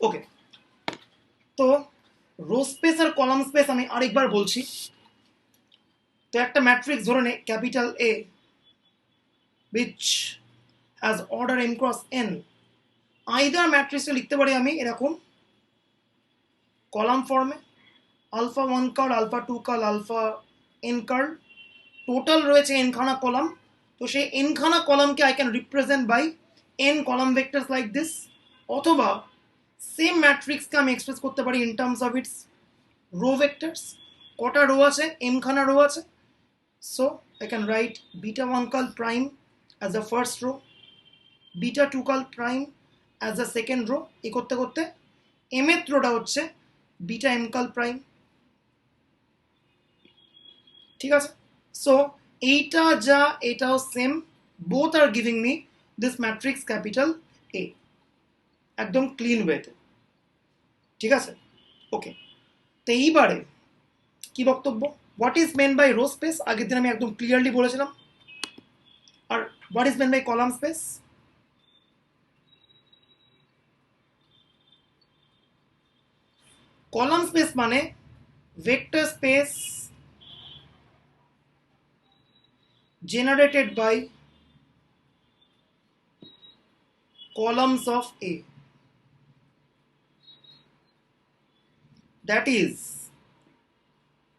ওকে, তো row space আর column space আমি আরেকবার বলছি। তো একটা ম্যাট্রিক্স ধরে নে capital A which has order n cross n, either ম্যাট্রিক্সটা লিখতে পারি আমি এরকম কলাম ফর্মে, alpha 1 curl, alpha 2 curl, alpha n curl, total রয়েছে n খানা কলাম। তো সেই n খানা কলামকে I can represent by n column vectors like this, অথবা সেম ম্যাট্রিক্সকে আমি এক্সপ্রেস করতে পারি in terms of it's rho vectors. কটা রো আছে? m খানা রো আছে। So I can write beta 1 curl prime as a first row, beta 2 curl prime as a second row. এই করতে করতে mth রোটা হচ্ছে বিটা m কার্ল প্রাইম। ঠিক আছে, সো এইটা যা এটাও same, both are giving me this matrix capital A, একদম ক্লিন ওয়েতে। ঠিক আছে, ওকে। তো এইবারে কি বক্তব্য, what is main by row space আগের দিন আমি একদম ক্লিয়ারলি বলেছিলাম, আর what is main by column space? Column space মানে vector space generated by columns of A, that is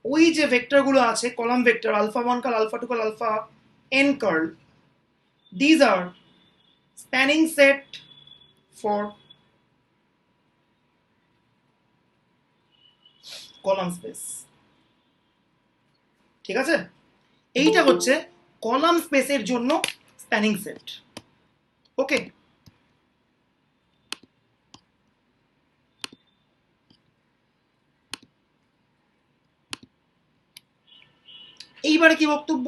ওই যে ভেক্টরগুলো আছে column vector alpha 1 curl, alpha 2 curl, alpha n curl, these are spanning set for column space। ঠিক আছে, এইটা হচ্ছে column স্পেসের জন্য স্প্যানিং সেট। ওকে, এইবারে কি বক্তব্য,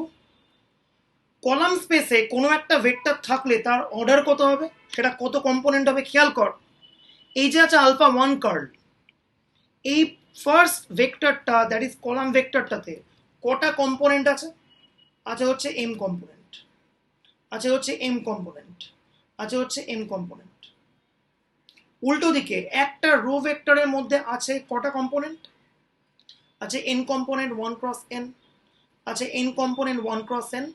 কলাম স্পেসে কোনো একটা ভেক্টর থাকলে তার অর্ডার কত হবে, সেটা কত কম্পোনেন্ট হবে খেয়াল কর। এই যে আছে আলফা 1 কার্ল, এই ফার্স্ট ভেক্টরটা দ্যাট ইজ কলাম ভেক্টরটাতে কটা কম্পোনেন্ট আছে? আছে হচ্ছে এম কম্পোনেন্ট, আছে হচ্ছে এম কম্পোনেন্ট, আছে হচ্ছে এম কম্পোনেন্ট। উল্টো দিকে একটা রো ভেক্টরের মধ্যে আছে কটা কম্পোনেন্ট? আছে এন কম্পোনেন্ট 1 ক্রস এন, আছে এন কম্পোনেন্ট 1 ক্রস এন,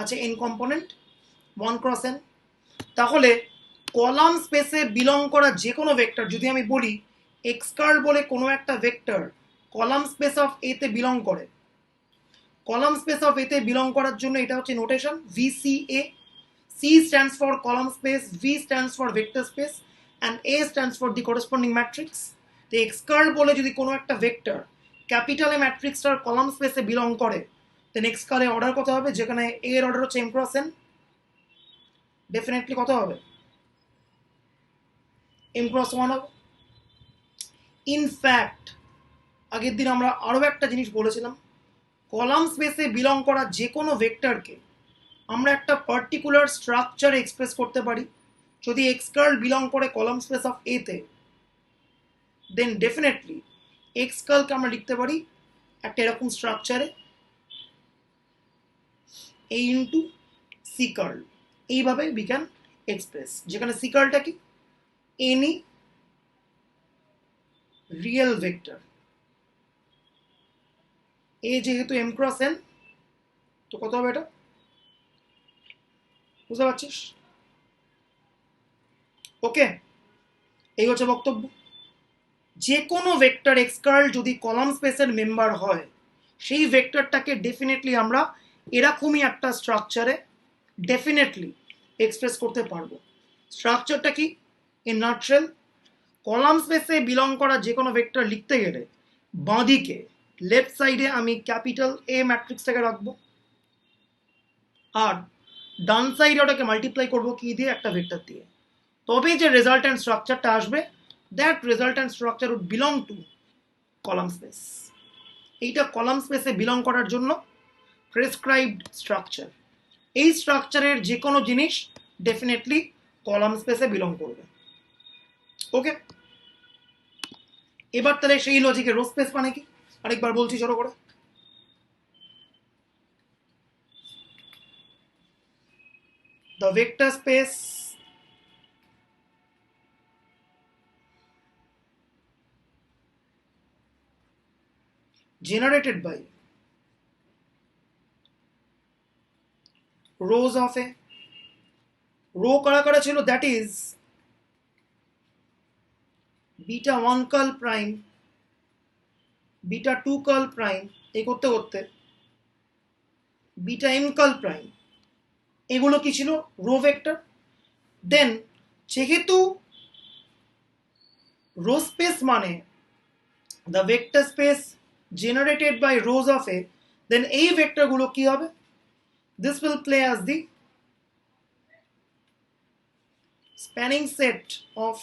আছে এন কম্পোনেন্ট 1 ক্রস এন। তাহলে কলাম স্পেসে বিলং করা যে কোনো ভেক্টর, যদি আমি বলি এক্স কার্ল বলে কোনো একটা ভেক্টর কলাম স্পেস অফ এ তে বিলং করে, কলাম স্পেস অফ এ তে বিলং করার জন্য এটা হচ্ছে notation VCA। C stands for column space, V stands for vector space, and A stands for the corresponding matrix. তো x কার্ল বলে যদি কোনো একটা ভেক্টর ক্যাপিটাল এ ম্যাট্রিক্সটার কলাম স্পেসে বিলং করে, দেন x কার্লের অর্ডার কত হবে? যেখানে A এর অর্ডার হচ্ছে m ক্রস n, ডেফিনেটলি কত হবে? m ক্রস 1 হবে। ইনফ্যাক্ট আগের দিন আমরা আরও একটা জিনিস বলেছিলাম, কলাম স্পেসে বিলং করা যে কোনো ভেক্টরকে আমরা একটা পার্টিকুলার স্ট্রাকচারে এক্সপ্রেস করতে পারি। যদি এক্স কার্ল বিলং করে কলাম স্পেস অফ এ তে, দেন ডেফিনেটলি এক্স কার্লকে আমরা লিখতে পারি একটা এরকম স্ট্রাকচারে এ ইন্টু সি কার্ল। এইভাবে উই ক্যান এক্সপ্রেস, যেখানে সি কার্লটা কি? Any real vector. এ যেহেতু এম ক্রস এন, তো কত হবে এটা? বুঝতে পারছিস? ওকে, এই হচ্ছে বক্তব্য। যে কোনো ভেক্টর এক্স কার্ল যদি কলাম স্পেসের মেম্বার হয়, সেই ভেক্টরটাকে ডেফিনেটলি আমরা এরকমই একটা স্ট্রাকচারে ডেফিনেটলি এক্সপ্রেস করতে পারবো। স্ট্রাকচারটা কি? ইন নাটশেল, কলাম স্পেসে বিলং করা যে কোনো ভেক্টর লিখতে গেলে বাঁদিকে লেফট সাইডে আমি ক্যাপিটাল এ ম্যাট্রিক্সটাকে রাখবো, আর ডান সাইডে ওটাকে মাল্টিপ্লাই করবো কি দিয়ে? একটা ভেক্টর দিয়ে। তবে যে রেজাল্ট্যান্ট স্ট্রাকচারটা আসবে, that resultant structure would belong to column space. এইটা কলাম স্পেসে বিলং করার জন্য প্রেসক্রাইবড স্ট্রাকচার। এই স্ট্রাকচারের যে কোনো জিনিস ডেফিনেটলি কলাম স্পেসে বিলং করবে। ওকে, এবার তাহলে সেই লজিকে রো স্পেস মানে কি আরেকবার বলছি ছোট করে। The vector space generated by rows of a row কারা কারা ছিল, that is beta 1 curl prime, beta 2 curl prime, এই করতে করতে বিটা m কার্ল প্রাইম, এগুলো কি ছিল, রো ভেক্টর। দেন যেহেতু রো স্পেস মানে the vector space generated by rows of A, then এই ভেক্টরগুলো কি হবে, this will play as the spanning set of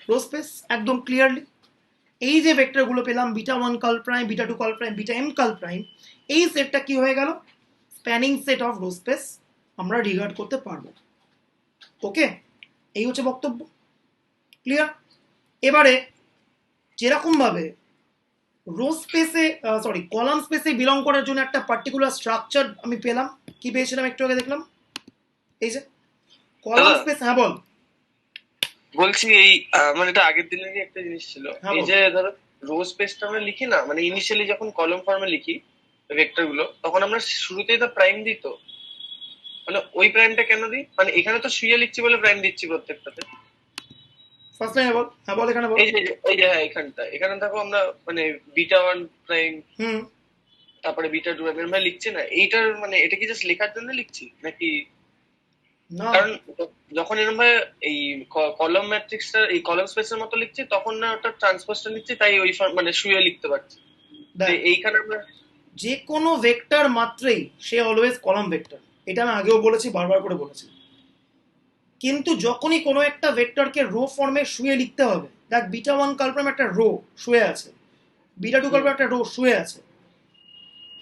row space. একদম ক্লিয়ারলি এই যে ভেক্টরগুলো পেলাম beta 1 curl prime, beta 2 curl prime, beta m curl prime, এই সেটটা কি হয়ে গেল, spanning set of row space আমরা রিগার্ড করতে পারবো। ওকে, এই হচ্ছে বক্তব্য, ক্লিয়ার। এবারে যেরকম ভাবে রো স্পেসে কলাম স্পেসে বিলং করার জন্য একটা পার্টিকুলার স্ট্রাকচার আমি পেলাম, কি পেয়েছিলাম একটু আগে দেখলাম, এই যে কলাম স্পেস। হ্যাঁ বল। বলছি এই মানে এটা আগের দিনেরই একটা জিনিস ছিল, এই যে ধরো রো স্পেসটা আমরা লিখি না, মানে ইনিশিয়ালি যখন কলম ফর্মে লিখি ভেক্টর গুলো, তখন আমরা শুরুতেই তো প্রাইম দিই, তো মানে ওই প্রাইমটা কেন দিই, মানে এখানে তো শুয়ে লিখছি বলে প্রাইম দিচ্ছি প্রত্যেকটাতে। ফার্স্ট লাইনে বল, হ্যাঁ বল, এখানে বল। এই যে হ্যাঁ, এখানে দেখো আমরা মানে বিটা 1 প্রাইম, তারপরে বিটা 2 প্রাইম আমরা লিখছি না, এইটার মানে এটা কি জাস্ট লেখার জন্য লিখছি নাকি? কারণ যখন এরকম ভাবে এই কলম ম্যাট্রিক্সটা এই কলম স্পেসের মতো লিখছি, তখন না ওটা ট্রান্সপোজটা নিচ্ছি, তাই ওই মানে শুয়ে লিখতে পারছি। এইখানে আমরা যে কোনো ভেক্টর মাত্রই সে অলওয়েজ কলাম ভেক্টর, এটা আমি আগেও বলেছি, বারবার করে বলেছি। কিন্তু যখনই কোনো একটা ভেক্টরকে রো ফর্মে শুয়ে লিখতে হবে, দেখ বিটা 1 কার্ল প্রাইম একটা রো শুয়ে আছে, বিটা 2 কার্ল প্রাইম একটা রো শুয়ে আছে,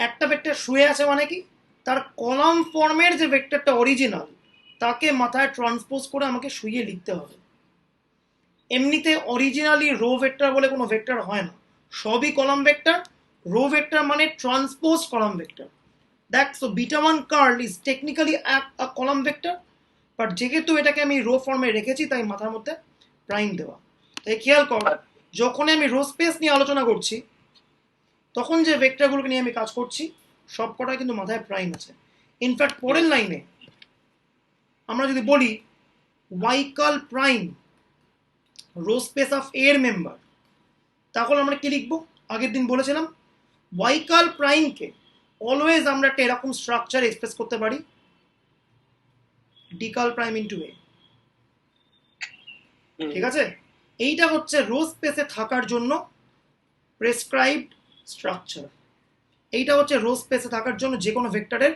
একটা ভেক্টর শুয়ে আছে মানে কি, তার কলাম ফর্মের যে ভেক্টরটা অরিজিনাল তাকে মাথায় ট্রান্সপোজ করে আমাকে শুয়ে লিখতে হবে। এমনিতে অরিজিনালি রো ভেক্টর বলে কোনো ভেক্টর হয় না, সবই কলাম ভেক্টর। রো ভেক্টর মানে ট্রান্সপোজ কলাম ভেক্টর। দেখ, so beta 1 curl is technically a column vector, but যেহেতু এটাকে আমি রো ফর্মে রেখেছি তাই মাথার মধ্যে প্রাইম দেওয়া। তাই খেয়াল কর, যখন আমি রো স্পেস নিয়ে আলোচনা করছি তখন যে ভেক্টরগুলোকে নিয়ে আমি কাজ করছি সব কটাই কিন্তু মাথায় প্রাইম আছে। ইনফ্যাক্ট পরের লাইনে আমরা যদি বলি Y curl prime row space of এর মেম্বার, তাহলে আমরা কি লিখবো, আগের দিন বলেছিলাম ওয়াই কার্ল প্রাইমকে অলওয়েজ আমরা একটা এরকম স্ট্রাকচার এক্সপ্রেস করতে পারি, ডি কার্ল প্রাইম ইন্টু এ। ঠিক আছে, এইটা হচ্ছে রো স্পেসে থাকার জন্য প্রেসক্রাইবড স্ট্রাকচার। এইটা হচ্ছে রো স্পেসে থাকার জন্য যে কোনো ভেক্টরের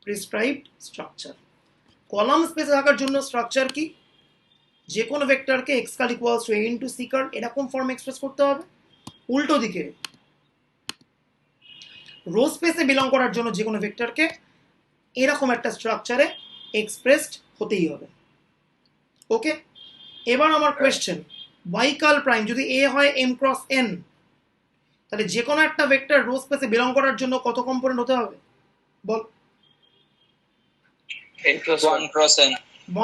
প্রেসক্রাইবড স্ট্রাকচার। কলাম স্পেসে থাকার জন্য স্ট্রাকচার কি, যে কোনো ভেক্টরকে X curl equals to A into C curl এরকম ফর্ম এক্সপ্রেস করতে হবে। উল্টো দিকে রো স্পেসে বিলং করার জন্য যে কোনো ভেক্টরকে এরকম একটা স্ট্রাকচারে এক্সপ্রেসড হতেই হবে। ওকে, এবার আমার কোয়েশ্চেন, ওয়াই কার্ল প্রাইম যদি এ হয় এম ক্রস এন, তাহলে যে কোনো একটা ভেক্টর রো স্পেসে বিলং করার জন্য কত কম্পোনেন্ট হতে হবে বল? n cross 1 cross n,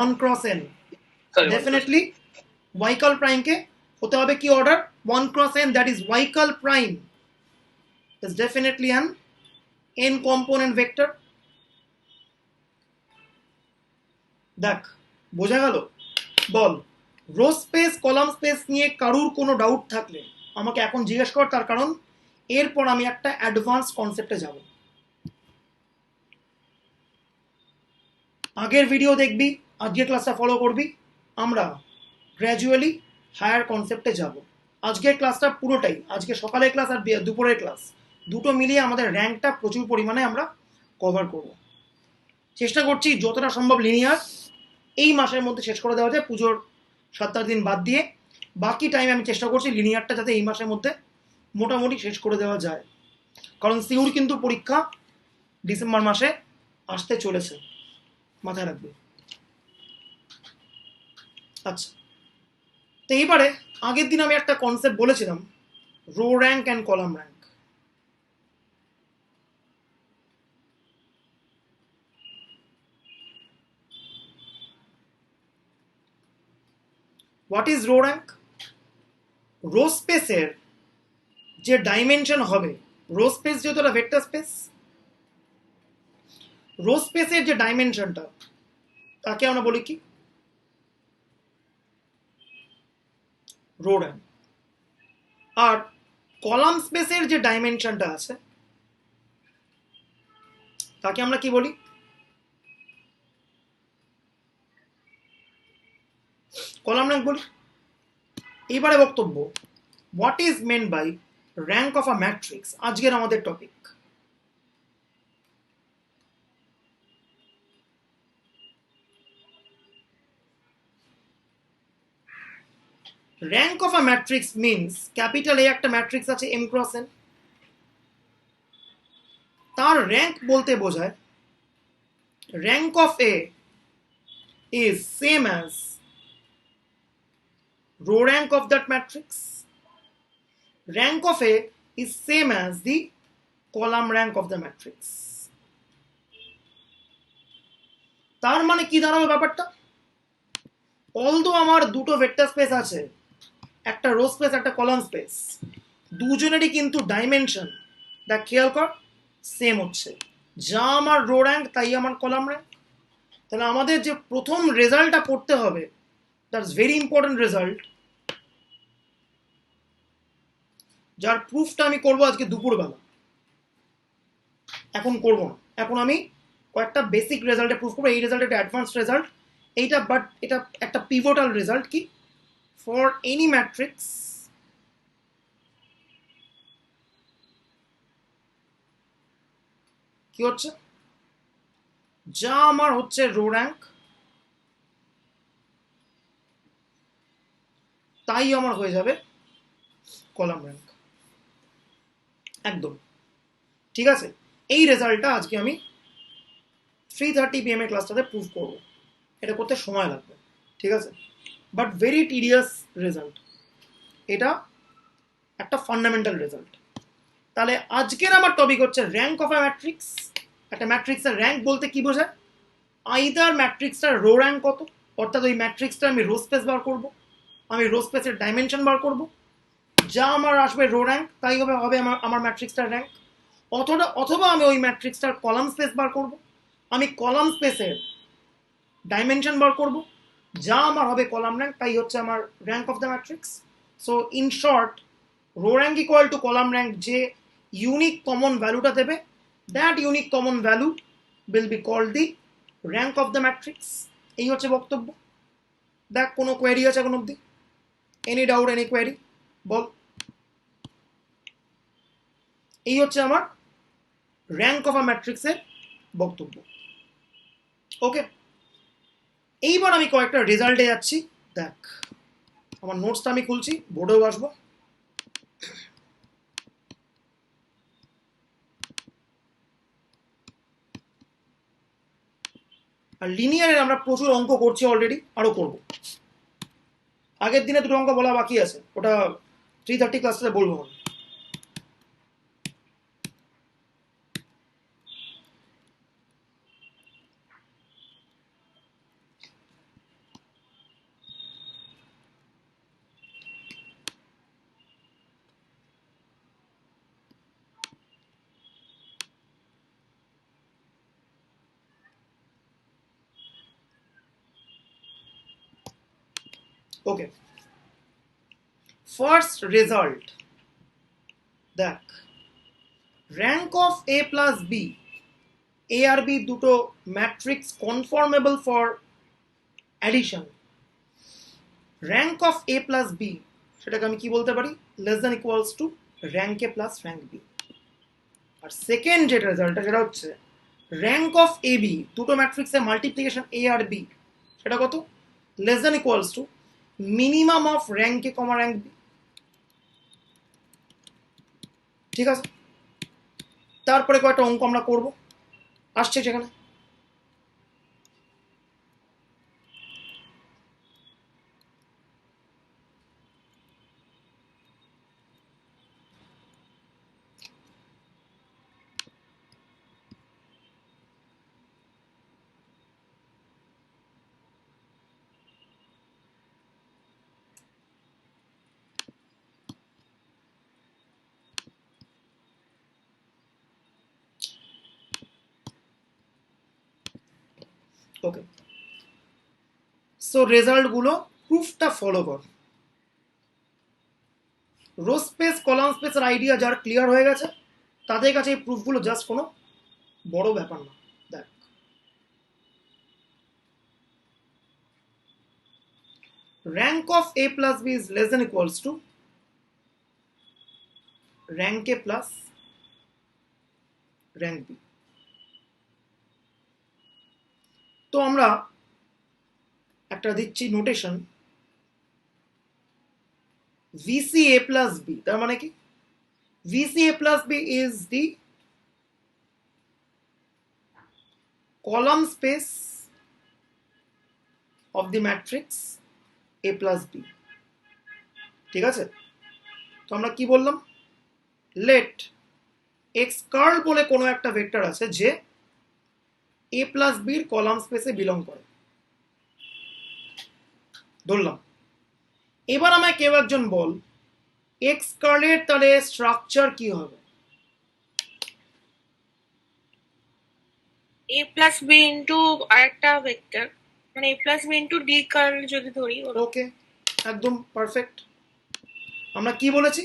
1 cross n। Definitely Y curl প্রাইমকে হতে হবে কি order, 1 cross n, that is Y curl prime is definitely an n component vector. দেখ বোঝা গেল? বল, রো স্পেস কলাম স্পেস নিয়ে কারুর কোনো ডাউট থাকলে আমাকে এখন জিজ্ঞেস কর, তার কারণ এরপর আমি একটা অ্যাডভান্স কনসেপ্টে যাব। আগের ভিডিও দেখবি, আজকের ক্লাসটা ফলো করবি, আমরা গ্র্যাজুয়ালি হায়ার কনসেপ্টে যাব। আজকের ক্লাসটা পুরোটাই, আজকে সকালের ক্লাস আর দুপুরের ক্লাস দুটো মিলিয়ে আমাদের র্যাঙ্কটা প্রচুর পরিমাণে আমরা কভার করব। চেষ্টা করছি যতটা সম্ভব লিনিয়ার এই মাসের মধ্যে শেষ করে দেওয়া যায়, পুজোর 7-8 দিন বাদ দিয়ে। বাকি টাইম আমি চেষ্টা করছি লিনিয়ারটা যাতে এই মাসের মধ্যে মোটামুটি শেষ করে দেওয়া যায়, কারণ সিউর কিন্তু পরীক্ষা ডিসেম্বর মাসে আসতে চলেছে, মাথায় রাখবে। আচ্ছা, তো এইবারে আগের দিন আমি একটা কনসেপ্ট বলেছিলাম, row rank and column rank. What is row rank? Row স্পেসের যে ডাইমেনশন হবে, রো স্পেস যেহেতু একটা ভেক্টর স্পেস, রো স্পেসের যে ডাইমেনশনটা তাকে আমরা বলি কি, রো র্যাঙ্ক। আর কলাম স্পেসের যে ডাইমেনশনটা আছে তাকে আমরা কি বলি, কলাম র্যাঙ্ক বলি। এইবারে বক্তব্য, what is main by rank of a matrix, আজকের আমাদের টপিক। Rank of a matrix means, capital A একটা ম্যাট্রিক্স আছে এম ক্রস এন, তার র্যাঙ্ক বলতে বোঝায় rank of A is same as row rank of that matrix. Rank of A is same as the column rank of the matrix. তার মানে কি দাঁড়াবে ব্যাপারটা, অলদো আমার দুটো ভেক্টর স্পেস আছে, একটা রো স্পেস একটা কলাম স্পেস, দুজনেরই কিন্তু ডাইমেনশন, দেখ খেয়াল কর, সেম হচ্ছে। যা আমার রো র্যাঙ্ক তাই আমার কলাম র্যাঙ্ক। তাহলে আমাদের যে প্রথম রেজাল্টটা পড়তে হবে, দ্যাটস ভেরি ইম্পর্টেন্ট রেজাল্ট, যার প্রুফটা আমি করবো আজকে দুপুরবেলা, এখন করবো না, এখন আমি কয়েকটা বেসিক রেজাল্টে প্রুফ করবো। এই রেজাল্ট একটা অ্যাডভান্স রেজাল্ট এইটা, বাট এটা একটা পিভটাল রেজাল্ট কি, ফর এনি ম্যাট্রিক্স কি হচ্ছে, যা আমার হচ্ছে রো র্যাঙ্ক তাই আমার হয়ে যাবে কলাম র্যাঙ্ক, একদম ঠিক আছে। এই রেজাল্টটা আজকে আমি 3:30 PM এর ক্লাসটাতে প্রুফ করব, এটা করতে সময় লাগবে, ঠিক আছে, বাট ভেরি টিডিয়াস রেজাল্ট, এটা একটা ফান্ডামেন্টাল রেজাল্ট। তাহলে আজকের আমার টপিক হচ্ছে র্যাঙ্ক অফ আ ম্যাট্রিক্স। একটা ম্যাট্রিক্সের র্যাঙ্ক বলতে কি বোঝায়, আইদার ম্যাট্রিক্সটার রো র্যাঙ্ক কত, অর্থাৎ ওই ম্যাট্রিক্সটা আমি রো স্পেস বার করব, আমি রো স্পেসের ডাইমেনশন বার করব, যা আমার আসবে রো র্যাঙ্ক তাই হবে হবে আমার ম্যাট্রিক্সটার র্যাঙ্ক। অথবা আমি ওই ম্যাট্রিক্সটার কলাম স্পেস বার করব, আমি কলাম স্পেসের ডাইমেনশন বার করব, যা আমার হবে কলাম র্যাঙ্ক তাই হচ্ছে আমার rank of the matrix. So in short, row rank equal to column rank, যে ইউনিক কমন ভ্যালুটা দেবে, that unique common value will be called the rank of the matrix. এই হচ্ছে বক্তব্য। দেখ কোনো কোয়েরি আছে এখন অব্দি, এনি ডাউট, এনি কোয়েরি বল। এই হচ্ছে আমার র্যাঙ্ক অফ আ ম্যাট্রিক্সের বক্তব্য। ওকে, এইবার আমি কয়েকটা রেজাল্টে যাচ্ছি, দেখ আমার নোটসটা আমি খুলছি, বোর্ডেও আসবো। আর লিনিয়ারের আমরা প্রচুর অঙ্ক করছি অলরেডি, আরও করব। আগের দিনে দুটো অঙ্ক বলা বাকি আছে, ওটা 3:30 ক্লাসে বলবো আমি। ওকে, ফার্স্ট রেজাল্ট দেখ, rank of A plus B, A আর বি দুটো matrix conformable for addition, rank of A plus B সেটাকে আমি কি বলতে পারি, less than equals to rank A plus rank B. আর সেকেন্ড যেটা রেজাল্টটা সেটা হচ্ছে র্যাঙ্ক অফ এ বি, দুটো ম্যাট্রিক্সের মাল্টিপ্লিকেশন এ আর বি, সেটা কত, less than equals to minimum of rank A comma rank B. ঠিক আছে, তারপরে কয়েকটা অঙ্ক আমরা করব, আসছে সেখানে। ওকে, সো রেজাল্টগুলো প্রুফটা ফলো কর। রো স্পেস কলাম স্পেসের আইডিয়া যার ক্লিয়ার হয়ে গেছে তাদের কাছে এই প্রুফগুলো জাস্ট কোনো বড় ব্যাপার না। দেখ, rank of a plus b is less than equals to rank a plus rank b। তো আমরা একটা দিচ্ছি notation, VC a plus b, তার মানে কি VC a plus b is the column space of the matrix a plus b। ঠিক আছে, তো আমরা কি বললাম, লেট এক্স কার্ল বলে কোনো একটা ভেক্টর আছে যে a প্লাস বির কলাম স্পেসে বিলং করে, ধরলাম। এবার আমায় কেউ একজন বল এক্স কার্লের তাহলে স্ট্রাকচার কি হবে? a প্লাস বি ইন্টু আরেকটা ভেক্টর, মানে a plus B into D curl যদি ধরি। ওকে, একদম পারফেক্ট। আমরা কি বলেছি,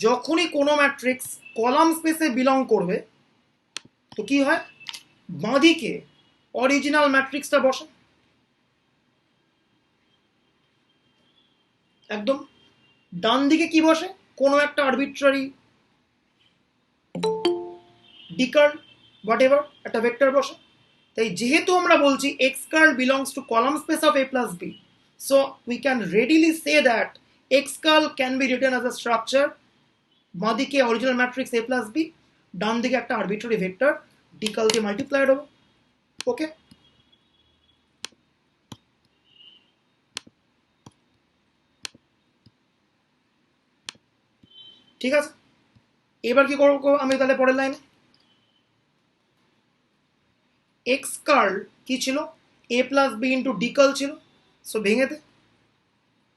যখনই কোনো ম্যাট্রিক্স কলাম স্পেসে বিলং করবে তো কি হয়, বাঁদিকে অরিজিনাল ম্যাট্রিক্সটা বসে, একদম। ডান দিকে কি বসে, কোনো একটা আরবিট্রারি ডিকার্ল হোয়াট এভার একটা ভেক্টর বসে। তাই যেহেতু আমরা বলছি X curl belongs to column space of A plus B, so we can readily say that X curl can be written as a structure, বাঁদিকে original matrix A plus B, ডান দিকে একটা আরবিট্রারি ভেক্টর ডিকাল দিয়ে multiplied হবে। Okay, ঠিক আছে। এবার কি করবো আমি তাহলে পরের লাইনে, এক্স কার্ল কি ছিল, A plus B into D curl ছিল, সো ভেঙে দে,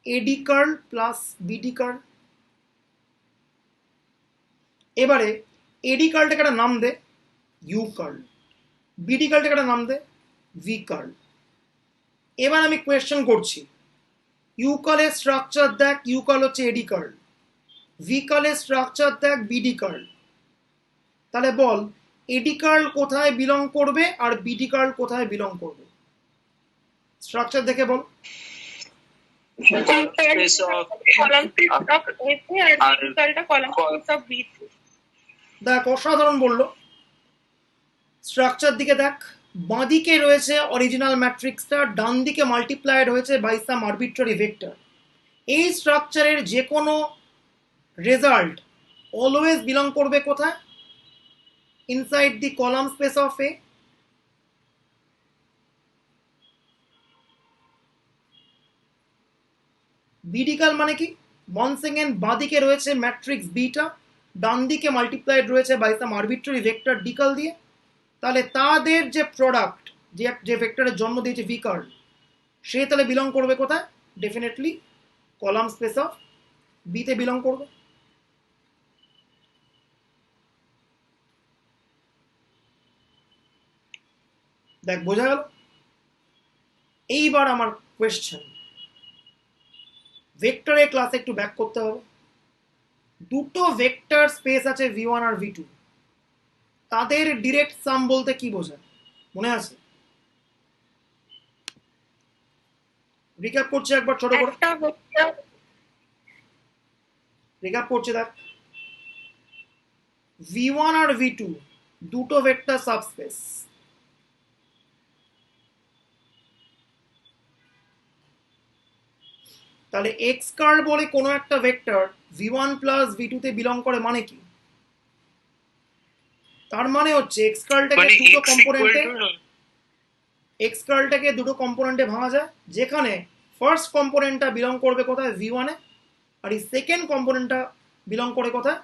AD curl plus BD curl. এবারে এডি কার্লটাকে একটা নাম দে ইউ কার্ল, বিডি কার্লটাকে একটা নাম দে ভি কার্ল। এবার আমি কোয়েশ্চেন করছি, ইউ কার্লের স্ট্রাকচার দেখ, ইউ কার্ল হচ্ছে এডি কার্ল, ভি কার্লের স্ট্রাকচার দেখ বিডি কার্ল। তাহলে বল এডি কার্ল কোথায় বিলং করবে আর বিডি কার্ল কোথায় বিলং করবে, স্ট্রাকচার দেখে বল। দেখ, অসাধারণ বললো। স্ট্রাকচার দিকে দেখ, বাঁদিকে রয়েছে অরিজিনাল ম্যাট্রিক্সটা, ডান দিকে মাল্টিপ্লাইড হয়েছে বাই সাম আরবিট্রারি ভেক্টর। এই স্ট্রাকচারের যে কোনো রেজাল্ট অলওয়েজ বিলং করবে কোথায়, inside the column space of A. BD curl মানে কি, ওয়ান সেকেন্ড, বাঁদিকে রয়েছে ম্যাট্রিক্স বিটা, ডান দিকে মাল্টিপ্লাইড রয়েছে by some arbitrary vector D curl দিয়ে, তাহলে তাদের যে প্রোডাক্ট, যে ভেক্টরের জন্ম দিয়েছে ভি কার্ল, সে তাহলে বিলং করবে কোথায়, ডেফিনেটলি কলাম স্পেস অফ বিতে বিলং করবে। দেখ, বোঝা গেল। এইবার আমার কোয়েশ্চেন, ভেক্টরের ক্লাসে একটু ব্যাক করতে হবে। দুটো ভেক্টর স্পেস আছে ভি ওয়ান আর ভি টু, তাদের ডিরেক্ট সাম বলতে কি বোঝায় মনে আছে? রিক্যাপ করছি একবার ছোট করে, রিক্যাপ করছি। দেখ, ভি ওয়ান আর ভি টু দুটো ভেক্টর সাবস্পেস, তাহলে এক্স কার্ল বলে কোনো একটা vector V one plus V two তে বিলং করে মানে কি, তার মানে হচ্ছে এক্স কার্লটাকে দুটো কম্পোনেন্টে, এক্স কার্লটাকে দুটো কম্পোনেন্টে ভাঙা যায়, যেখানে ফার্স্ট কম্পোনেন্টটা বিলং করবে কোথায়, ভি ওয়ানে, আর এই সেকেন্ড কম্পোনেন্টটা বিলং করে কোথায়,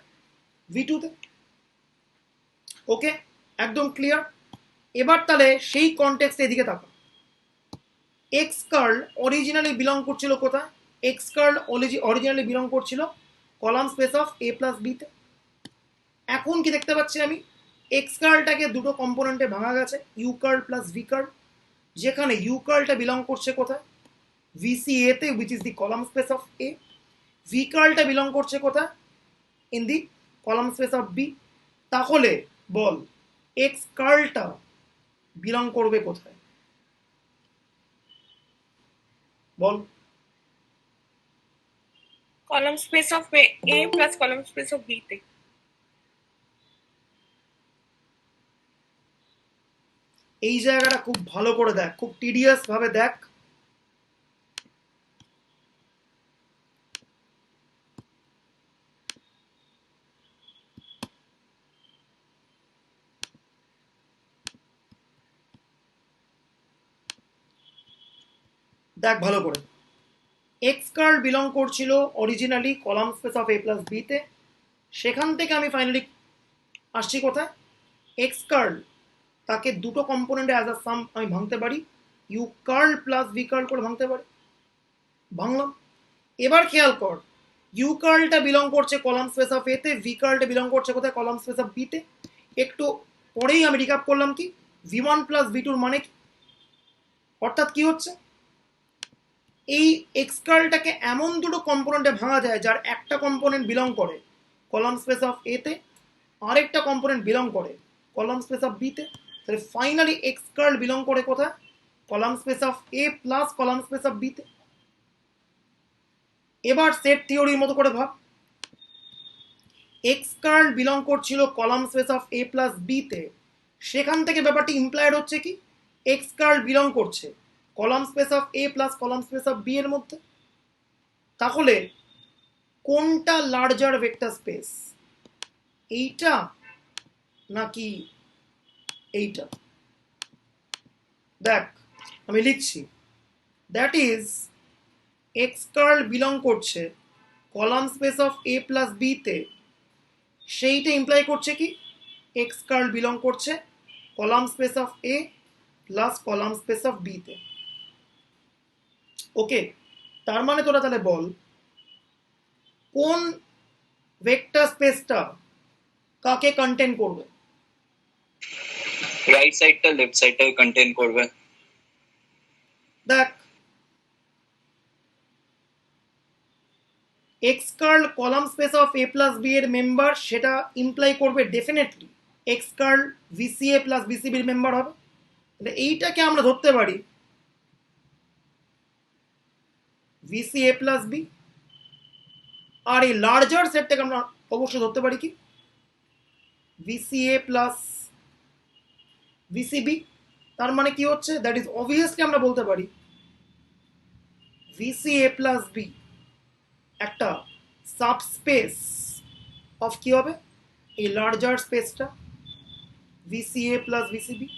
ভি টুতে। ওকে, একদম ক্লিয়ার। এবার তাহলে সেই কনটেক্সট এদিকে তাকা, এক্স কার্ল অরিজিনালি বিলং করছিল কোথায়, এক্স কার্ল অরিজিনালি বিলং করছিল column space of A plus বিতে। এখন কি দেখতে পাচ্ছি আমি, এক্স কার্লটাকে দুটো কম্পোনেন্টে ভাঙা গেছে, U curl plus V curl. যেখানে ইউ কার্লটা বিলং করছে কোথায়, VCA তে, which is the column space of A, V কার্লটা বিলং করছে কোথায়, in the column space of B. তাহলে বল এক্স কার্লটা বিলং করবে কোথায়, বল। Column space of A plus column space of B তে। এই জায়গাটা খুব ভালো করে দেখ, খুব টিডিয়াস ভাবে দেখ। দেখ ভালো করে, এক্স কার্ল বিলং করছিল originally column space of A plus বিতে, সেখান থেকে আমি ফাইনালি আসছি কোথায়, এক্স কার্ল তাকে দুটো কম্পোনেন্টে অ্যাজ আ সাম আমি ভাঙতে পারি, U curl plus V curl করে ভাঙতে পারি, ভাঙলাম। এবার খেয়াল কর, ইউ কার্লটা বিলং করছে কলাম স্পেস অফ এতে, ভি কার্লটা বিলং করছে কোথায়, কলাম স্পেস অফ বিতে। একটু পরেই আমি রিক্যাপ করলাম কি, ভি1 প্লাস ভি2 মানে কি, অর্থাৎ কি হচ্ছে, এই এক্স কার্লটাকে এমন দুটো কম্পোনেন্টে ভাঙা যায় যার একটা কম্পোনেন্ট বিলং করে কলাম স্পেস অফ এতে, আরেকটা কম্পোনেন্ট বিলং করে কলাম স্পেস অফ বিতে। তাহলে ফাইনালি এক্স কার্ল বিলং করে কোথায়, column space of A plus column space of বিতে। এবার সেট থিওরির মতো করে ভাব, এক্স কার্ল বিলং করছিল column space of A plus বিতে, সেখান থেকে ব্যাপারটি ইমপ্লাইড হচ্ছে কি, এক্স কার্ল বিলং করছে column space of A plus column space of B এর মধ্যে। তাহলে কোনটা লার্জার ভেক্টর স্পেস, এইটা নাকি এইটা? দেখ আমি লিখছি, that is X curl belong করছে column space of A plus বিতে, সেইটা ইমপ্লাই করছে কি, এক্স কার্ল বিলং করছে column space of A plus column space of বিতে। ওকে, তার মানে তোরা তাহলে বল কোন ভেক্টর স্পেসটা কাকে কন্টেন করবে, রাইট সাইডটা লেফট সাইডটাকে কন্টেন করবে। দেখ x curl column space of A plus B এর মেম্বার, সেটা ইমপ্লাই করবে definitely x curl VCA plus বিসিবির মেম্বার হবে। তাহলে এইটাকে আমরা ধরতে পারি ভিসিএ প্লাস বি, আর এই লার্জার সেটটাকে আমরা অবশ্যই ধরতে পারি কি, ভিসিএ প্লাস ভিসিবি। তার মানে কি হচ্ছে, দ্যাট ইজ অবভিয়াসলি আমরা বলতে পারি ভিসিএ প্লাস বি একটা সাবস্পেস অফ কি হবে, এই লার্জার স্পেসটা ভিসিএ প্লাস ভিসিবি।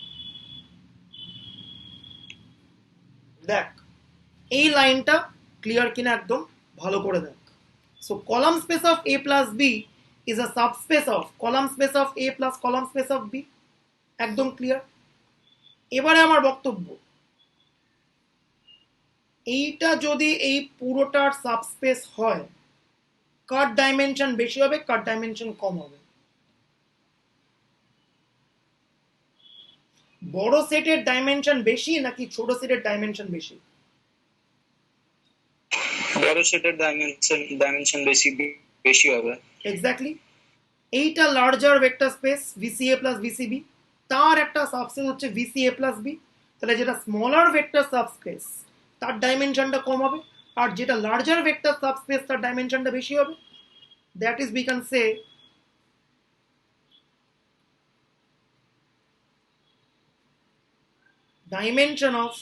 দেখ এই লাইনটা ক্লিয়ার কিনা একদম ভালো করে দেখ। So column space of A plus B is a subspace of column space of A plus column space of B, একদম ক্লিয়ার। এবারে আমার বক্তব্য, এইটা যদি এই পুরোটার সাবস্পেস হয়, কার ডাইমেনশন বেশি হবে, কার ডাইমেনশন কম হবে? বড় সেটের ডাইমেনশন বেশি নাকি ছোট সেটের ডাইমেনশন বেশি? বড় সেটের ডাইমেনশন বেশি হবে। এক্স্যাক্টলি। এইটা larger vector space VCA plus VCB, তার একটা সাবস্পেস হচ্ছে ভিসিএ প্লাস বি। তাহলে যেটা স্মলার ভেক্টর সাবস্পেস তার ডাইমেনশনটা কম হবে, আর যেটা লার্জার ভেক্টর সাবস্পেস তার ডাইমেনশনটা বেশি হবে। That is we can say dimension of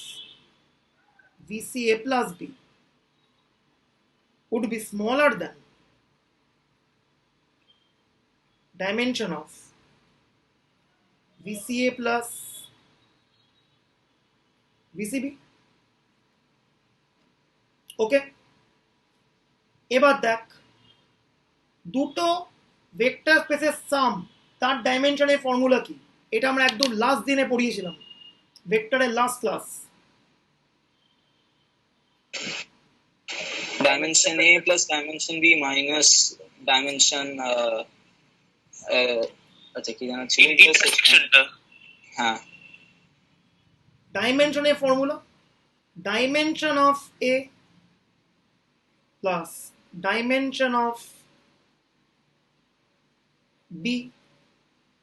VCA plus B would be smaller than dimension of VCA plus VCB. ওকে, এবার দেখ দুটো ভেক্টর স্পেসের সাম তার ডাইমেনশনের ফর্মুলা কি, এটা আমরা একদম লাস্ট দিনে পড়িয়েছিলাম ভেক্টরের last class. Dimension A plus dimension B minus dimension আচ্ছা কি জানা ছিল, হ্যাঁ ডাইমেনশনের formula, dimension of A plus dimension of B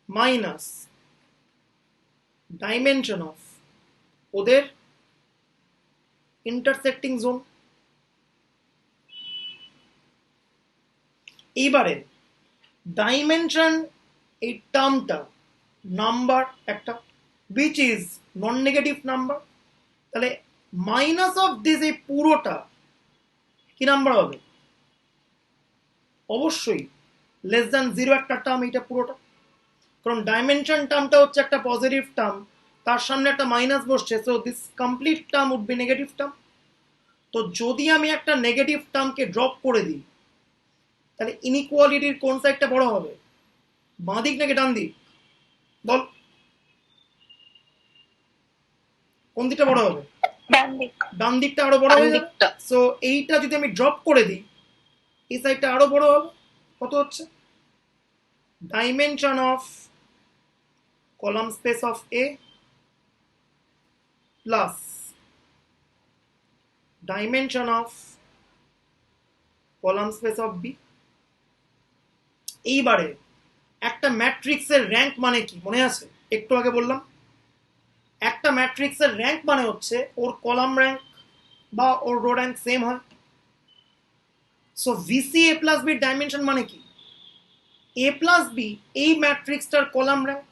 minus dimension of ওদের ইন্টারসেক্টিং জোন। এইবারে ডাইমেনশন এই টার্মটা নাম্বার একটা which is non negative number, তাহলে মাইনাস অফ দিস এই পুরোটা কি নাম্বার হবে? অবশ্যই লেস দ্যান জিরো একটা টার্ম এইটা পুরোটা, কারণ ডাইমেনশন টার্মটা হচ্ছে একটা পজিটিভ টার্ম, তার সামনে একটা মাইনাস বসছে, so this complete term would be negative term. তো যদি আমি একটা নেগেটিভ টার্মকে ড্রপ করে দিই তাহলে ইনইকুয়ালিটির কোন সাইডটা বড় হবে, বাঁ দিক নাকি ডান দিক? বল কোন দিকটা বড় হবে? ডান দিকটা আরো বড় হয়ে যাবে। সো এইটা যদি আমি ড্রপ করে দিই এই সাইডটা আরো বড় হবে। কত হচ্ছে? Dimension of column space of A plus dimension of column space of B. এইবারে একটা ম্যাট্রিক্সের র্যাঙ্ক মানে কি মনে আছে? একটু আগে বললাম একটা ম্যাট্রিক্সের র্যাঙ্ক মানে হচ্ছে ওর কলাম র্যাঙ্ক বা ওর রো র্যাঙ্ক সেম হয়। সো ভিসি এ প্লাস বি ডাইমেনশন মানে কি? এ প্লাস বি এই ম্যাট্রিক্সটার কলাম র্যাঙ্ক,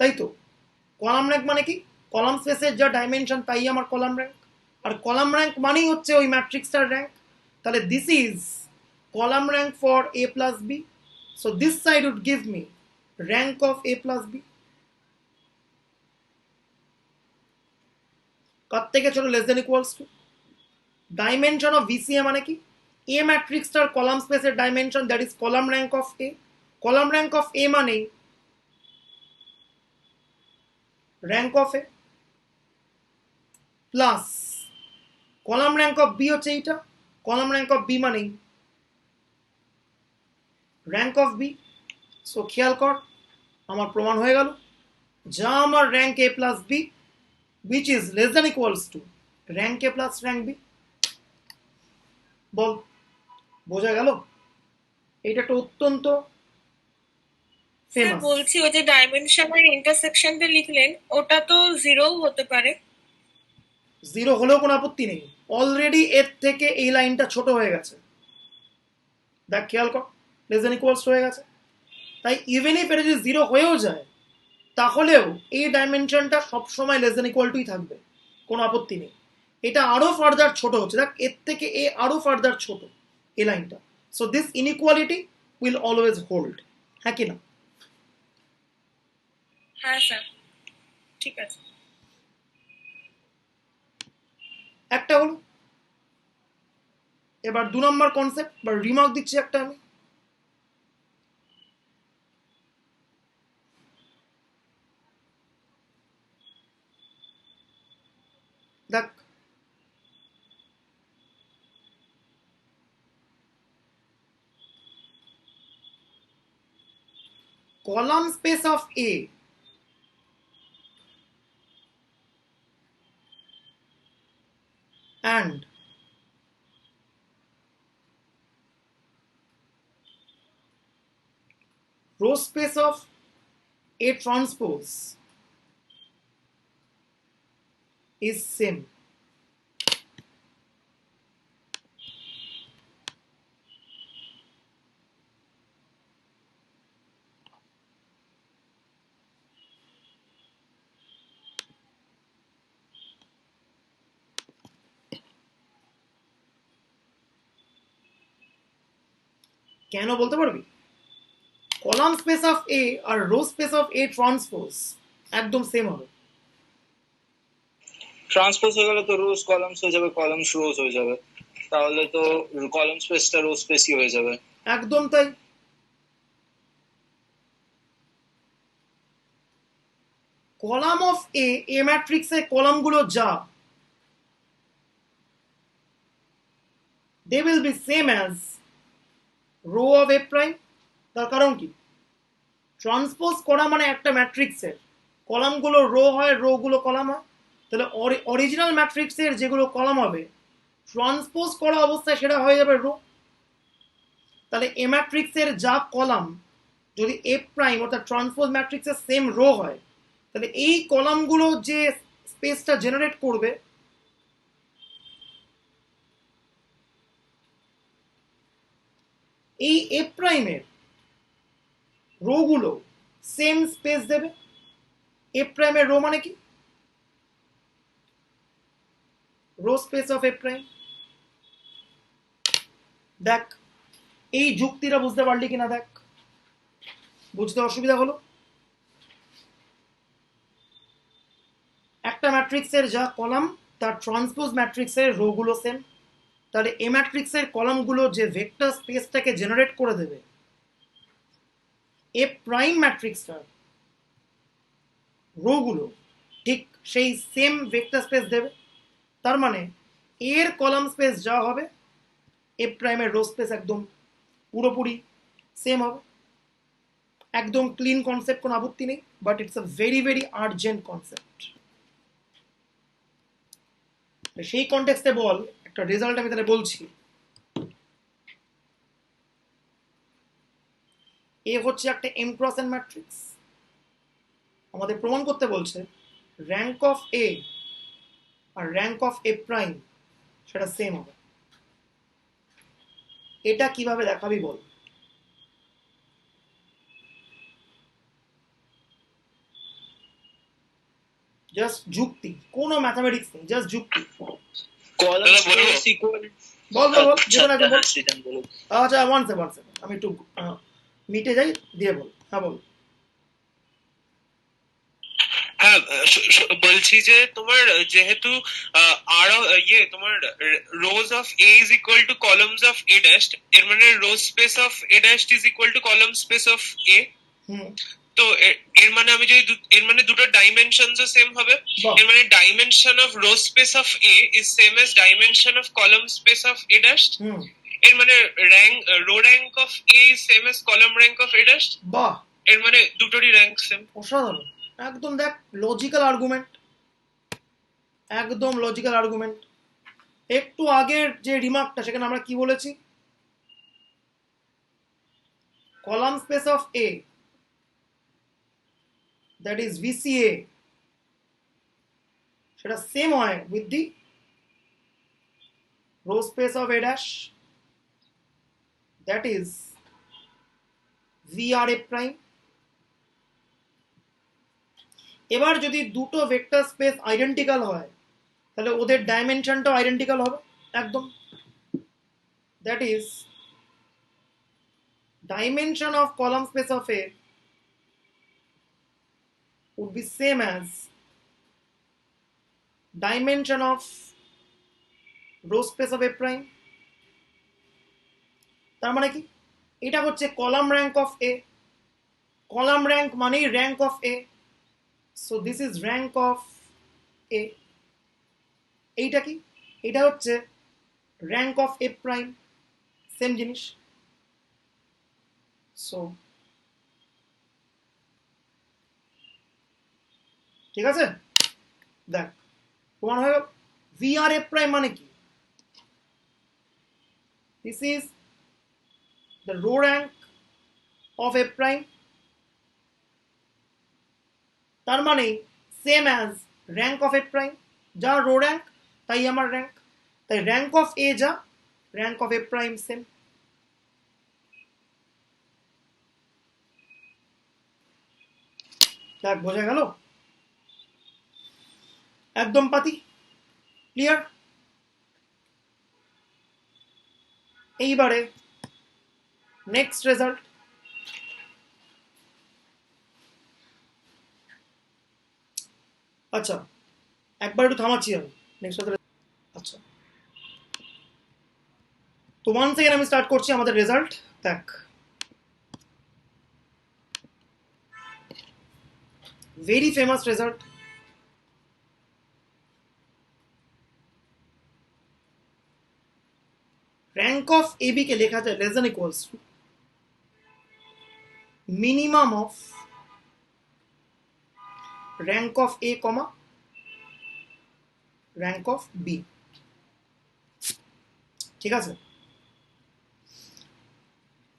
তাই তো? কলাম র্যাঙ্ক মানে কি? কলাম স্পেসের যা ডাইমেনশন তাই আমার কলাম র্যাঙ্ক, আর কলাম র্যাঙ্ক মানেই হচ্ছে ওই ম্যাট্রিক্সটার র্যাঙ্ক। তাহলে this is column rank for A plus B. So this side would give me rank of A plus B. কার থেকে ছোট? Less then equals to dimension of VCA মানে কি? এ ম্যাট্রিক্সটার কলাম স্পেসের dimension, that is column rank of A. Column rank of A মানেই rank of A plus column rank of B হচ্ছে এইটা, কলাম র্যাঙ্ক অফ বি মানেই rank of B. So খেয়াল কর আমার প্রমাণ হয়ে গেল, যা আমার rank A plus B which is less than equals to rank a plus rank b। বল বোঝা গেল? এটা একটা অত্যন্ত ফেমাস। বলছি ওই যে ডাইমেনশনের ইন্টারসেকশনটা লিখলেন ওটা তো জিরো হতে পারে। জিরো হলেও কোনো আপত্তি নেই, অলরেডি এর থেকে এই লাইনটা ছোট হয়ে গেছে, দেখ খেয়াল কর লেস দেন ইকুয়ালস হয়ে গেছে। তাই ইভেন ইফ এটা যদি জিরো হয়েও যায় তাহলেও এই ডাইমেনশনটা সবসময় লেস দেন ইকুয়াল টুই থাকবে, কোনো আপত্তি নেই। এটা আরো ফার্দার ছোট হচ্ছে, দেখ এর থেকে এ আরো ফার্দার ছোট এই লাইনটা। So this inequality will always hold, হ্যাঁ কি না? হ্যাঁ স্যার ঠিক আছে। একটা হলো। এবার 2 নম্বর কনসেপ্ট বা রিমার্ক দিচ্ছি একটা আমি। দেখ column space of A and row space of A transpose is same. কেন বলতে পারবি? কলাম স্পেস অফ এ আর row space of A transpose একদম সেম হবে। ট্রান্সপোজ হয়ে গেলে তো রোজ কলামস হয়ে যাবে, কলামস রোজ হয়ে যাবে, তাহলে তো কলাম স্পেসটা রো স্পেসই হয়ে যাবে। একদম তাই। কলাম অফ এ, এ ম্যাট্রিক্সের কলামগুলো যা they will be same as row of A prime. তার কারণ কি? ট্রান্সপোজ করা মানে একটা ম্যাট্রিক্সের কলামগুলো রো হয়, রো গুলো কলাম হয়। তাহলে অরিজিনাল ম্যাট্রিক্সের যেগুলো কলাম হবে ট্রান্সপোজ করা অবস্থায় সেটা হয়ে যাবে রো। তাহলে এ ম্যাট্রিক্সের যা কলাম যদি এফ প্রাইম অর্থাৎ ট্রান্সপোজ ম্যাট্রিক্সের সেম রো হয়, তাহলে এই কলামগুলো যে স্পেসটা জেনারেট করবে এই এফ প্রাইমের রোগুলো সেম স্পেস দেবে। এফ প্রাইমের রো মানে কি? Row space of F prime. দেখ এই যুক্তিটা বুঝতে পারলি কিনা দেখ, বুঝতে অসুবিধা হলো? একটা ম্যাট্রিক্সের যা কলাম তার ট্রান্সপোজ ম্যাট্রিক্সের রোগুলো সেম, তাহলে এ ম্যাট্রিক্সের কলামগুলো যে ভেক্টর স্পেসটাকে জেনারেট করে দেবে এ প্রাইম ম্যাট্রিক্সটার রোগুলো ঠিক সেই সেম ভেক্টর স্পেস দেবে। তার মানে এর কলাম স্পেস যা হবে এফ প্রাইমের রো স্পেস একদম পুরোপুরি সেম হবে। একদম ক্লিন কনসেপ্ট, কোনো আপত্তি নেই, but it's a very very urgent concept. সেই কনটেক্সটে বল একটা রেজাল্ট আমি তাহলে বলছি। এ হচ্ছে একটা এম ক্রস এন ম্যাট্রিক্স, আমাদের প্রমাণ করতে বলছে র্যাঙ্ক অফ এ আর র্যাঙ্ক অফ এ প্রাইম সেটা সেম হবে। এটা কিভাবে দেখাবি বল? জাস্ট যুক্তি, কোনো ম্যাথামেটিক্স নেই, জাস্ট যুক্তি। কলাম স্পেস ইকুয়াল বল বল বল, যে কোনো একটা বল। শ্রীজান বলুন। আচ্ছা ওয়ান সেকেন্ড আমি একটু মিটে যাই, দিয়ে বল। হ্যাঁ বল। হ্যাঁ, বলছি যে তোমার যেহেতু আর তোমার rows of A is equal to columns of A dash, এর মানে row space of A dash is equal to column space of A. তো এর মানে আমি যদি এর মানে দুটো ডাইমেনশনসও সেম হবে। এর মানে dimension of row space of A is same as dimension of column space of A dash. এর মানে row rank of A is same as column rank of A dash. বাহ, এর মানে দুটোরই র্যাঙ্ক সেম। অসাধারণ, একদম দেখ লজিক্যাল আর্গুমেন্ট, একদম লজিক্যাল আর্গুমেন্ট। একটু আগের যে রিমার্কটা সেখানে আমরা কি বলেছি? Column space of A that is VCA সেটা সেম হয় with the row space of A dash that is VR A prime. এবার যদি দুটো ভেক্টর স্পেস আইডেন্টিক্যাল হয় তাহলে ওদের ডাইমেনশনটাও আইডেন্টিক্যাল হবে একদম। That is dimension of column space of A would be same as dimension of row space of A prime। তার মানে কি? এটা হচ্ছে column rank of A, column rank মানেই rank of A, so this is rank of A. এইটা কি? এটা হচ্ছে rank of A prime, same জিনিস। সো ঠিক আছে, দেখ প্রমাণ হয়ে গেল। ভিআর এফ প্রাইম মানে কি? This is the row rank of F prime, তার মানে same as rank of F prime. যা রো র্যাঙ্ক তাই আমার র্যাঙ্ক, তাই র্যাঙ্ক অফ এ যা rank of F prime same. দেখ বোঝা গেল একদম পাতি, ক্লিয়ার? এইবারে নেক্সট রেজাল্ট। আচ্ছা একবার একটু থামাচ্ছি আমি নেক্সট রেজাল্ট। আচ্ছা তো ওয়ান সেকেন্ড আমি স্টার্ট করছি আমাদের রেজাল্ট। দেখ very famous result. Rank of A B কে লেখা যায় less than equals to minimum of rank of A comma rank of B. ঠিক আছে,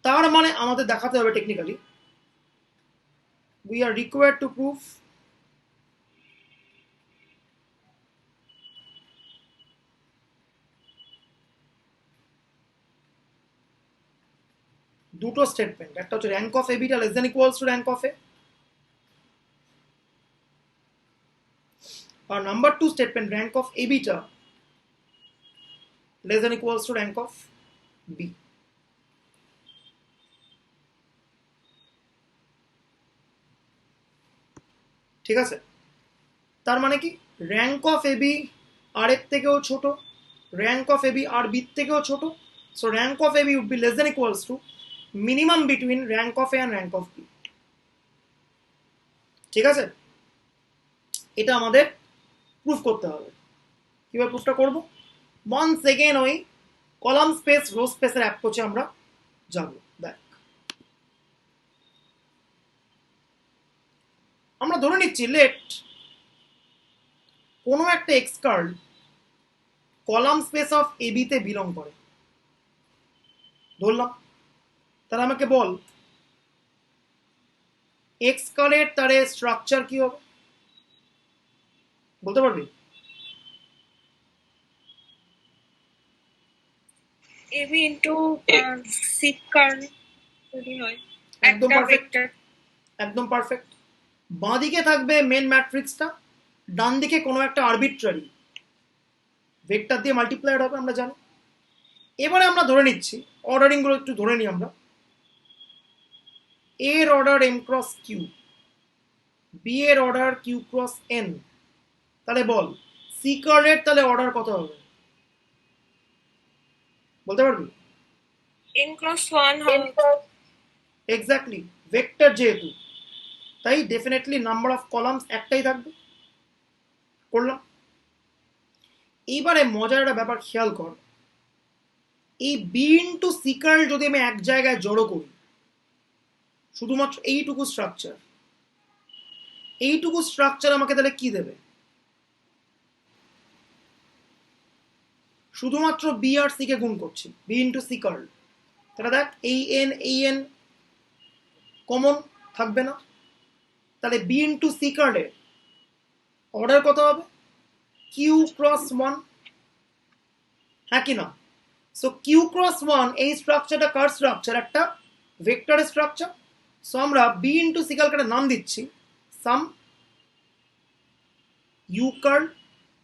তার মানে আমাদের দেখাতে হবে technically we are required to prove দুটো স্টেটমেন্ট, একটা হচ্ছে rank of A beta less then equals to rank of A, আর number two statement rank of A beta less then equals to rank of B. ঠিক আছে, তার মানে কি rank of A B আর এর থেকেও ছোট, র্যাঙ্ক অফ এ বি আর বির থেকেও ছোট, so rank of A B would be less then equals to minimum between rank of A and rank of B. ঠিক আছে, এটা আমাদের প্রুফ করতে হবে। কিভাবে প্রুফটা করব? ওয়ান্স এগেন ওই কলাম স্পেস রো স্পেসের অ্যাপ্রোচে আমরা যাব। দেখ, আমরা ধরে নিচ্ছি লেট কোনো একটা X curl column space of A বিতে বিলং করে, ধরলাম। তাহলে আমাকে বল এক্স কার্লের তারে স্ট্রাকচার কি হবে, বলতে পারবি? এবি ইনটু সি কার্ল যদি হয় একদম একটা পারফেক্ট, ভেক্টর। একদম পারফেক্ট। বাঁ দিকে থাকবে মেন ম্যাট্রিক্সটা, ডান দিকে কোনো একটা আরবিট্রারি ভেক্টর দিয়ে মাল্টিপ্লাইড হবে, আমরা জানি। এবারে আমরা ধরে নিচ্ছি, অর্ডারিং গুলো একটু ধরে নিই আমরা, এর order m cross q, B এর অর্ডার কিউ ক্রস এন, তাহলে বল সি কার্লের তাহলে অর্ডার কত হবে, বলতে পারবি? n ক্রস 1 হবে। এক্স্যাক্টলি, ভেক্টর যেহেতু, তাই ডেফিনেটলি নাম্বার অফ কলামস একটাই থাকবে। করলাম। এইবারে মজার একটা ব্যাপার খেয়াল কর, এই বি ইন্টু সি কার্ল যদি আমি এক জায়গায় জড়ো করি, শুধুমাত্র এইটুকু স্ট্রাকচার, এইটুকু স্ট্রাকচার আমাকে তাহলে কি দেবে? শুধুমাত্র বি আর সি কে গুণ করছি, বি ইন্টু সি কার্ল, তাহলে দেখ এই এন কমন থাকবে না, তাহলে বি ইন্টু সি কার্লের অর্ডার কত হবে? কিউ ক্রস ওয়ান, হ্যাঁ কি না? সো কিউ ক্রস ওয়ান এই স্ট্রাকচারটা কার স্ট্রাকচার? একটা ভেক্টরের স্ট্রাকচার। সো আমরা বি ইন্টু সি কার্লকে নাম দিচ্ছি some u curl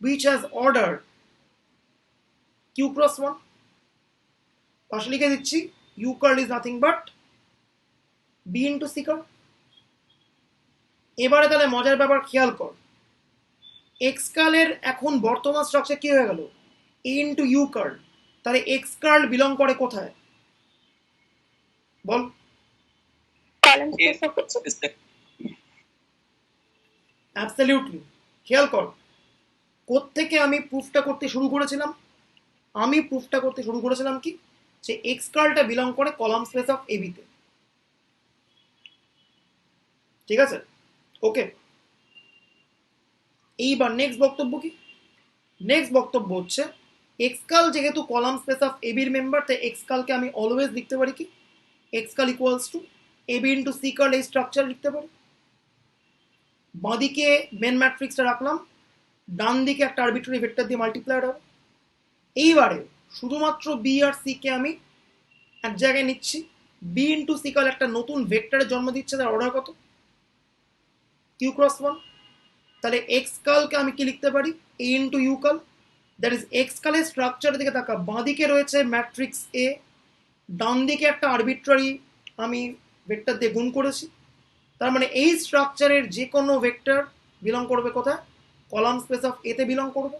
which has order q cross 1, পাশে লিখে দিচ্ছি u curl is nothing but B into C curl. এবারে তাহলে মজার ব্যাপার খেয়াল কর, এক্স কার্লের এখন বর্তমান স্ট্রাকচার কি হয়ে গেল? এ ইন্টু ইউ কার্ল, তাহলে এক্স কার্ল বিলং করে কোথায় বল? অ্যাবসলিউটলি। খেয়াল কর কোত্থেকে আমি প্রুফটা করতে শুরু করেছিলাম, আমি প্রুফটা করতে শুরু করেছিলাম কি, যে এক্স কার্লটা বিলং করে কলাম স্পেস অফ এবিতে। ঠিক আছে, ওকে। এইবার নেক্সট বক্তব্য কি? নেক্সট বক্তব্য হচ্ছে এক্স কার্ল যেহেতু কলাম স্পেস অফ এবির মেম্বার, তাই এক্স কার্লকে আমি অলওয়েজ লিখতে পারি কি, x curl equals to AB into C curl, এই স্ট্রাকচার লিখতে পারি। বাঁদিকে মেন ম্যাট্রিক্সটা রাখলাম, ডান দিকে একটা আরবিট্রারি ভেক্টর দিয়ে মাল্টিপ্লাইড হবে। এইবারে শুধুমাত্র বি আর সি কে আমি এক জায়গায় নিচ্ছি, বি ইন্টু সি কার্ল একটা নতুন ভেক্টরের জন্ম দিচ্ছে, তার অর্ডার কত? Q cross one. তাহলে এক্স কার্লকে আমি কি লিখতে পারি? A into U curl, that is X কার্লের স্ট্রাকচারের দিকে তাকা, বাঁ দিকে রয়েছে ম্যাট্রিক্স এ, ডান দিকে একটা আরবিট্রারি আমি ভেক্টর দিয়ে গুণ করেছি, তার মানে এই স্ট্রাকচারের যে কোনো ভেক্টর বিলং করবে কোথায়? কলাম স্পেস অফ এতে বিলং করবে।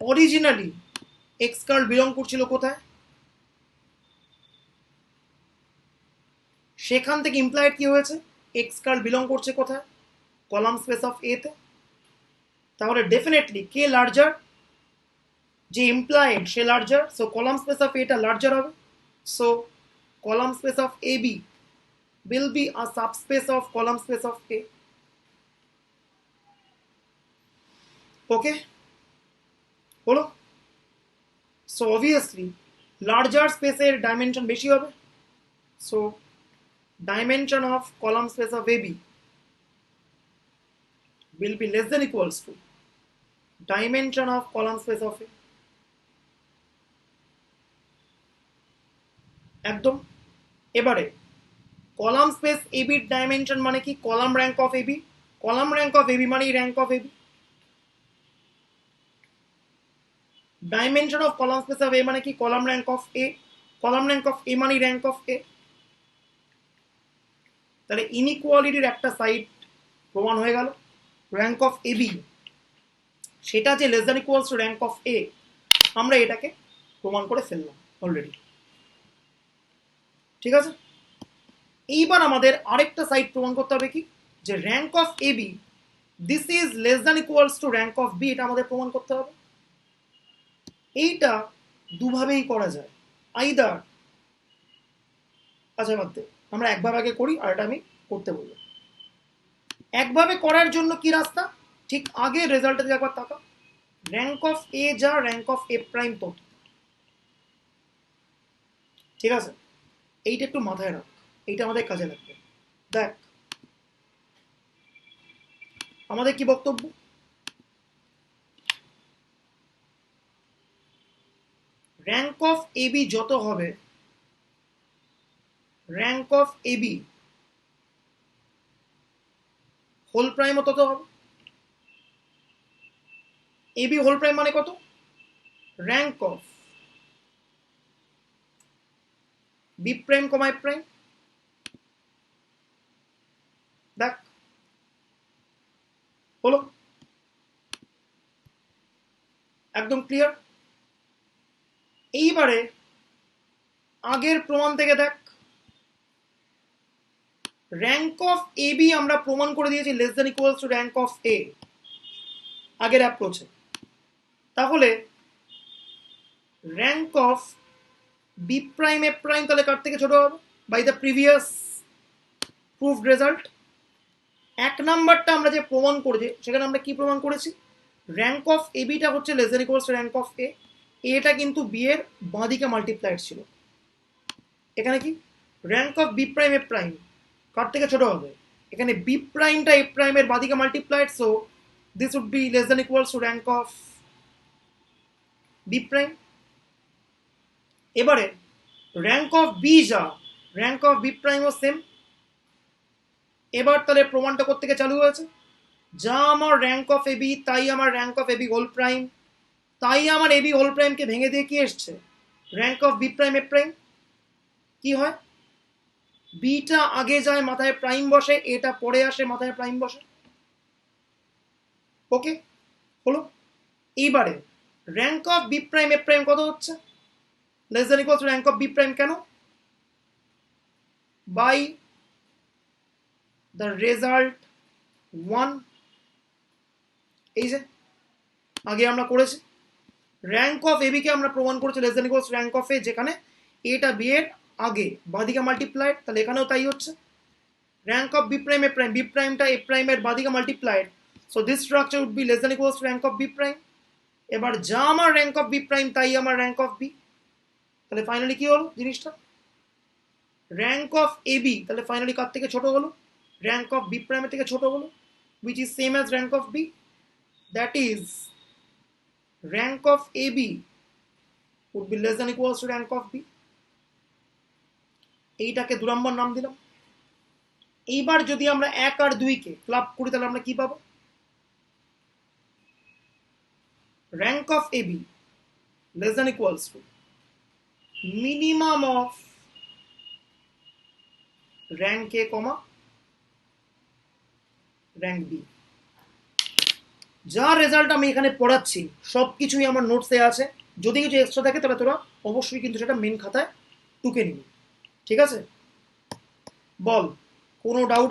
অরিজিনালি এক্স কার্ল বিলং করছিল কোথায়? সেখান থেকে ইমপ্লাইড কি হয়েছে? এক্স কার্ল বিলং করছে কোথায়? কলাম স্পেস অফ এতে। তাহলে ডেফিনেটলি কে লার্জার? যে ইমপ্লাইড সে larger, so column space of এটা লার্জার হবে। So column space of A B will be a subspace of column space of A. Okay, হলো? সো অবভিয়াসলি লার্জার স্পেসের dimension বেশি হবে, so dimension of column space of AB will be less than equals to dimension of column space of A. একদম। এবারে column space AB এর dimension মানে কি? Column rank of AB, column rank of AB মানে rank of AB। Dimension of column space of A মানে কি? Column rank of A, column rank of A মানে rank of A। তাহলে ইনইকুয়ালিটির একটা side প্রমাণ হয়ে গেল, র্যাঙ্ক অফ AB সেটা যে less than equals to rank of A, আমরা এটাকে প্রমাণ করে ফেললাম অলরেডি। ঠিক আছে, এইবার আমাদের আরেকটা সাইড প্রমাণ করতে হবে কি, যে rank of AB this is less than equals to rank of B, এটা আমাদের প্রমাণ করতে হবে। এইটা দুভাবেই করা যায়, আইদার, আচ্ছা বাদ দে, আমরা একভাবে আগে করি আর এটা আমি করতে বলবো। একভাবে করার জন্য কি রাস্তা, ঠিক আগে রেজাল্টের দিকে একবার তাকা। র্যাঙ্ক অফ A যা র্যাঙ্ক অফ A প্রাইম তত, ঠিক আছে? এইটা একটু মাথায় রাখ, এইটা আমাদের কাজে লাগবে। দেখ আমাদের কি বক্তব্য, র্যাঙ্ক অফ AB যত হবে, র্যাঙ্ক অফ AB হোল প্রাইমও তত হবে। AB হোল প্রাইম মানে কত? Rank of B prime comma A prime. দেখ হলো, একদম ক্লিয়ার। এইবারে আগের প্রমাণ থেকে দেখ, র্যাঙ্ক অফ AB আমরা প্রমাণ করে দিয়েছি less than equals to rank of A আগের অ্যাপ্রোচে। তাহলে rank of B prime A prime তাহলে কার থেকে ছোট হবে? By the previous proved result. এক নাম্বারটা আমরা যে প্রমাণ করেছি সেখানে আমরা কি প্রমাণ করেছি, র্যাঙ্ক অফ ABটা হচ্ছে less than equals to rank of A, এটা কিন্তু B এর বাঁদিকে মাল্টিপ্লাইড ছিল। এখানে কি rank of B prime A prime কার থেকে ছোট হবে? এখানে B প্রাইমটা A প্রাইমের বাঁদিকে multiplied, so this would be less than equals to rank of B prime. এবারে র্যাঙ্ক অফ B যা র্যাঙ্ক অফ B প্রাইমও সেম। এবার তাহলে প্রমাণটা করতে গিয়ে চালু হয়েছে, যা আমার র্যাঙ্ক অফ AB তাই আমার rank of AB whole prime, তাই আমার AB হোল প্রাইমকে ভেঙে দিয়ে কি এসছে, rank of B prime A prime. কি হয়, বিটা আগে যায় মাথায় প্রাইম বসে, এটা পরে আসে মাথায় প্রাইম বসে। ওকে হলো। এইবারে rank of B prime A prime কত হচ্ছে, less than equals to rank of B prime. কেন? By the result 1। এই যে আগে আমরা করেছি, র্যাঙ্ক অফ AB কে আমরা প্রমাণ করেছি less than equals to rank of A, যেখানে এটা B এর আগে বাদিকে মাল্টিপ্লাইড, তাহলে এখানেও তাই হচ্ছে। Rank of B prime A prime, B প্রাইমটা A প্রাইমের বাদিকে multiplied, so this structure would be less than equals to rank of B prime. এবার যা আমার র্যাঙ্ক অফ B প্রাইম তাই আমার র্যাঙ্ক অফ B, তাহলে ফাইনালি কি হলো জিনিসটা, র্যাঙ্ক অফ AB তাহলে ফাইনালি কার থেকে ছোট হলো, র্যাঙ্ক অফ B প্রাইমের থেকে ছোট হলো, which is same as rank of B, that is rank of AB would be less than equals to rank of B। এইটাকে 2 নম্বর নাম দিলাম। এইবার যদি আমরা 1 আর 2 কে ক্লাব করি তাহলে আমরা কি পাবো, rank of AB less than equals to minimum of rank A, rank B। যা রেজাল্ট আমি এখানে পড়াচ্ছি সবকিছুই আমার নোটসে আছে, যদি কিছু এক্সট্রা থাকে তাহলে তোরা অবশ্যই কিন্তু সেটা মেন খাতায় টুকে নিবি। ঠিক আছে, বল কোনো ডাউট আছে?